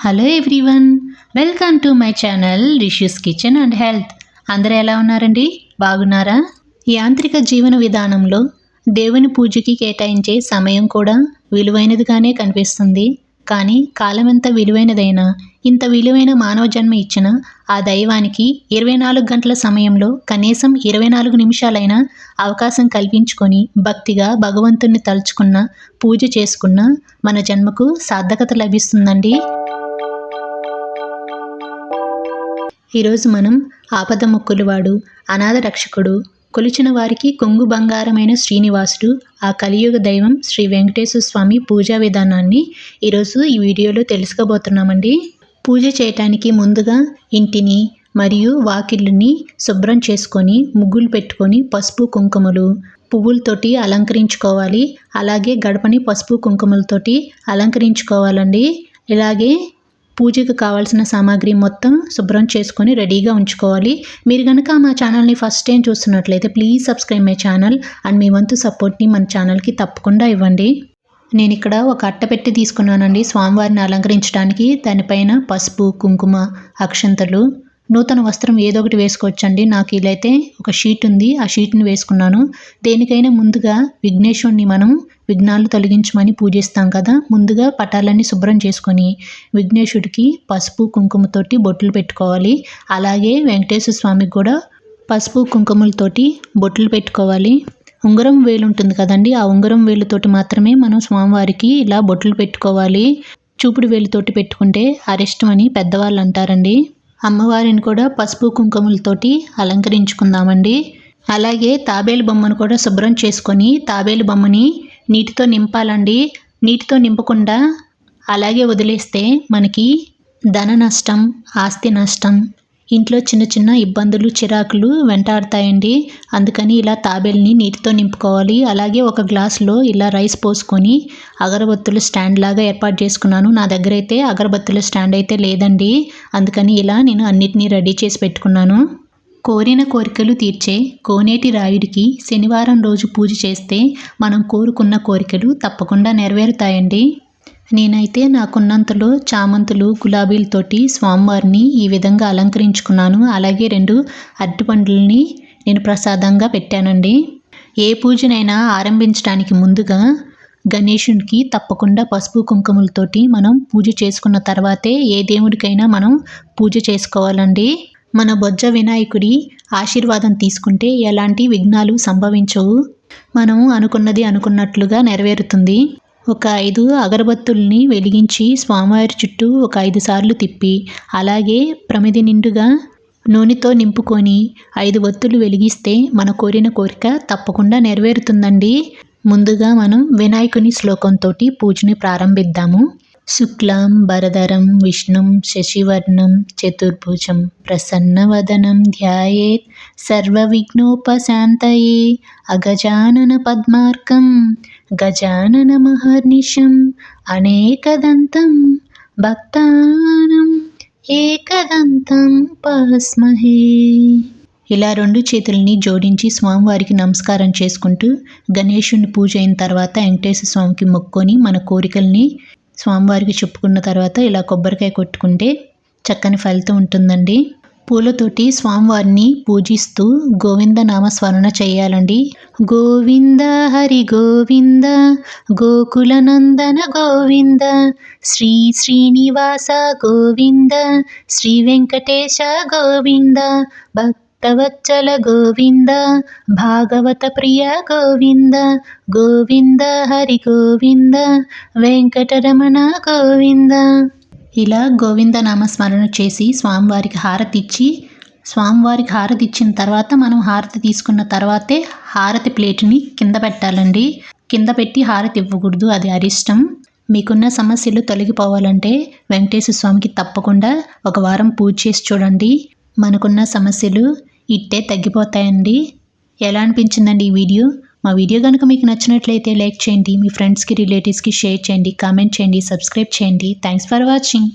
Hello everyone, welcome to my channel Rishi's kitchen and health. అందరూ ఎలా ఉన్నారండి? బాగున్నారా? యాంత్రిక జీవన విధానంలో దేవుని పూజకి కేటాయించే సమయం కూడా విలువైనదిగానే కనిపిస్తుంది. కానీ కాలం ఎంత విలువైనదైనా, ఇంత విలువైన మానవ జన్మ ఇచ్చిన ఆ దైవానికి 24 గంటల సమయంలో కనీసం 24 నిమిషాలైనా అవకాశం కల్పించుకొని భక్తిగా భగవంతుణ్ణి తలుచుకున్న, పూజ చేసుకున్న మన జన్మకు సార్థకత లభిస్తుందండి. ఈరోజు మనం ఆపద మొక్కులవాడు, అనాథ రక్షకుడు, కొలిచిన వారికి కొంగు బంగారమైన శ్రీనివాసుడు, ఆ కలియుగ దైవం శ్రీ వెంకటేశ్వర స్వామి పూజా విధానాన్ని ఈరోజు ఈ వీడియోలో తెలుసుకోబోతున్నామండి. పూజ చేయటానికి ముందుగా ఇంటిని మరియు వాకిళ్ళని శుభ్రం చేసుకొని, ముగ్గులు పెట్టుకొని, పసుపు కుంకుమలు పువ్వులతోటి అలంకరించుకోవాలి. అలాగే గడపని పసుపు కుంకుమలతోటి అలంకరించుకోవాలండి. ఇలాగే పూజకు కావాల్సిన సామాగ్రి మొత్తం శుభ్రం చేసుకొని రెడీగా ఉంచుకోవాలి. మీరు కనుక మా ఛానల్ని ఫస్ట్ టైం చూస్తున్నట్లయితే please subscribe my channel and మీ వంతు సపోర్ట్ని మన ఛానల్కి తప్పకుండా ఇవ్వండి. నేను ఇక్కడ ఒక అట్టపెట్టి తీసుకున్నానండి స్వామివారిని అలంకరించడానికి. దానిపైన పసుపు, కుంకుమ, అక్షంతలు, నూతన వస్త్రం ఏదో ఒకటి వేసుకోవచ్చండి. నాకు ఇదైతే ఒక షీట్ ఉంది, ఆ షీట్ని వేసుకున్నాను. దేనికైనా ముందుగా విఘ్నేశ్వరుని మనం విఘ్నాలు తొలగించమని పూజిస్తాం కదా. ముందుగా పటాలన్నీ శుభ్రం చేసుకొని విఘ్నేశ్వరుడికి పసుపు కుంకుమతోటి బొట్లు పెట్టుకోవాలి. అలాగే వెంకటేశ్వర స్వామికి కూడా పసుపు కుంకుమలతోటి బొట్లు పెట్టుకోవాలి. ఉంగరం వేలు ఉంటుంది కదండి, ఆ ఉంగరం వేలుతోటి మాత్రమే మనం స్వామివారికి ఇలా బొట్లు పెట్టుకోవాలి. చూపుడు వేలుతోటి పెట్టుకుంటే అరిష్టం అని పెద్దవాళ్ళు అంటారండి. అమ్మవారిని కూడా పసుపు కుంకుమలతోటి అలంకరించుకుందామండి. అలాగే తాబేలు బొమ్మను కూడా శుభ్రం చేసుకొని తాబేలు బొమ్మని నీటితో నింపాలండి. నీటితో నింపకుండా అలాగే వదిలేస్తే మనకి ధన నష్టం, ఆస్తి నష్టం, ఇంట్లో చిన్న చిన్న ఇబ్బందులు, చిరాకులు వెంటాడతాయండి. అందుకని ఇలా తాబేల్ని నీటితో నింపుకోవాలి. అలాగే ఒక గ్లాసులో ఇలా రైస్ పోసుకొని అగరబత్తుల స్టాండ్ లాగా ఏర్పాటు చేసుకున్నాను. నా దగ్గర అయితే అగరబత్తుల స్టాండ్ అయితే లేదండి. అందుకని ఇలా నేను అన్నిటినీ రెడీ చేసి పెట్టుకున్నాను. కోరిన కోరికలు తీర్చే కోనేటి రాయుడికి శనివారం రోజు పూజ చేస్తే మనం కోరుకున్న కోరికలు తప్పకుండా నెరవేరుతాయండి. నేనైతే నాకున్నంతలో చామంతులు, గులాబీలతోటి స్వామివారిని ఈ విధంగా అలంకరించుకున్నాను. అలాగే 2 అరటిపండ్లని నేను ప్రసాదంగా పెట్టానండి. ఏ పూజనైనా ఆరంభించడానికి ముందుగా గణేశునికి తప్పకుండా పసుపు కుంకుమలతోటి మనం పూజ చేసుకున్న తర్వాతే ఏ దేవుడికైనా మనం పూజ చేసుకోవాలండి. మన బొజ్జ వినాయకుడి ఆశీర్వాదం తీసుకుంటే ఎలాంటి విఘ్నాలు సంభవించవు. మనము అనుకున్నది అనుకున్నట్లుగా నెరవేరుతుంది. ఒక 5 అగరబత్తుల్ని వెలిగించి స్వామివారి చుట్టూ ఒక 5 సార్లు తిప్పి, అలాగే ప్రమిది నిండుగా నూనెతో నింపుకొని 5 ఒత్తులు వెలిగిస్తే మన కోరిన కోరిక తప్పకుండా నెరవేరుతుందండి. ముందుగా మనం వినాయకుని శ్లోకంతో పూజని ప్రారంభిద్దాము. శుక్లాం వరదరం విష్ణుం శశివర్ణం చతుర్భుజం ప్రసన్నవదనం ధ్యాయేత్ సర్వవిఘ్నోపశాంతయే అగజానన పద్మార్కం గజానన మహర్నిశం అనేకదంతం భక్తానం ఏకదంతం పస్మహే. ఇలా 2 చేతుల్ని జోడించి స్వామివారికి నమస్కారం చేసుకుంటూ గణేశుని పూజ అయిన తర్వాత వెంకటేశ్వర స్వామికి మొక్కుకొని మన కోరికల్ని స్వామివారికి చెప్పుకున్న తర్వాత ఇలా కొబ్బరికాయ కొట్టుకుంటే చక్కని ఫలితం ఉంటుందండి. పూలతోటి స్వామివారిని పూజిస్తూ గోవింద నామస్మరణ చేయాలండి. గోవింద హరి గోవింద గోకుల నందన గోవింద శ్రీ శ్రీనివాస గోవింద శ్రీ వెంకటేశ గోవింద భక్తవత్సల గోవింద భాగవత ప్రియ గోవింద గోవింద హరి గోవింద వెంకటరమణ గోవింద. ఇలా గోవింద నామస్మరణ చేసి స్వామివారికి హారతి ఇచ్చి, స్వామివారికి హారతి ఇచ్చిన తర్వాత మనం హారతి తీసుకున్న తర్వాతే హారతి ప్లేట్ని కింద పెట్టాలండి. కింద పెట్టి హారతి ఇవ్వకూడదు, అది అరిష్టం. మీకున్న సమస్యలు తొలగిపోవాలంటే వెంకటేశ్వర స్వామికి తప్పకుండా ఒక వారం పూజ చేసి చూడండి. మనకున్న సమస్యలు ఇట్టే తగ్గిపోతాయండి. ఎలా అనిపించిందండి ఈ వీడియో? మా వీడియో కనుక మీకు నచ్చినట్లయితే లైక్ చేయండి, మీ ఫ్రెండ్స్కి, రిలేటివ్స్కి షేర్ చేయండి, కామెంట్ చేయండి, సబ్స్క్రైబ్ చేయండి. Thanks for watching.